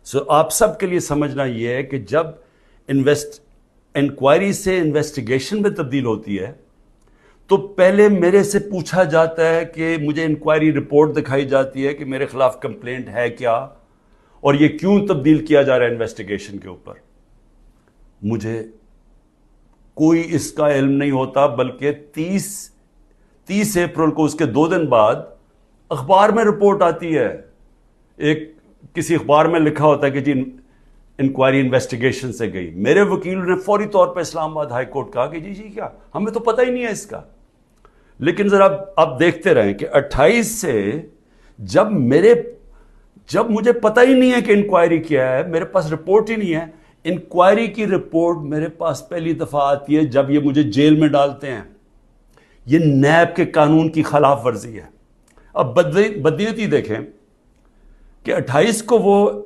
سو آپ سب کے لیے سمجھنا یہ ہے کہ جب انکوائری سے انویسٹیگیشن میں تبدیل ہوتی ہے تو پہلے میرے سے پوچھا جاتا ہے کہ مجھے انکوائری رپورٹ دکھائی جاتی ہے کہ میرے خلاف کمپلینٹ ہے کیا اور یہ کیوں تبدیل کیا جا رہا ہے انویسٹیگیشن کے اوپر. مجھے کوئی اس کا علم نہیں ہوتا، بلکہ 30 اپریل کو اس کے 2 دن بعد اخبار میں رپورٹ آتی ہے. کسی اخبار میں لکھا ہوتا ہے کہ جی انکوائری انویسٹیگیشن سے گئی. میرے وکیل نے فوری طور پہ اسلام آباد ہائی کورٹ کہا کہ جی کیا ہمیں تو پتہ ہی نہیں ہے اس کا. لیکن ذرا آپ دیکھتے رہیں کہ 28 سے جب مجھے پتہ ہی نہیں ہے کہ انکوائری کیا ہے، میرے پاس رپورٹ ہی نہیں ہے. انکوائری کی رپورٹ میرے پاس پہلی دفعہ آتی ہے جب یہ مجھے جیل میں ڈالتے ہیں. یہ نیب کے قانون کی خلاف ورزی ہے. اب بدیتی دیکھیں کہ 28 کو وہ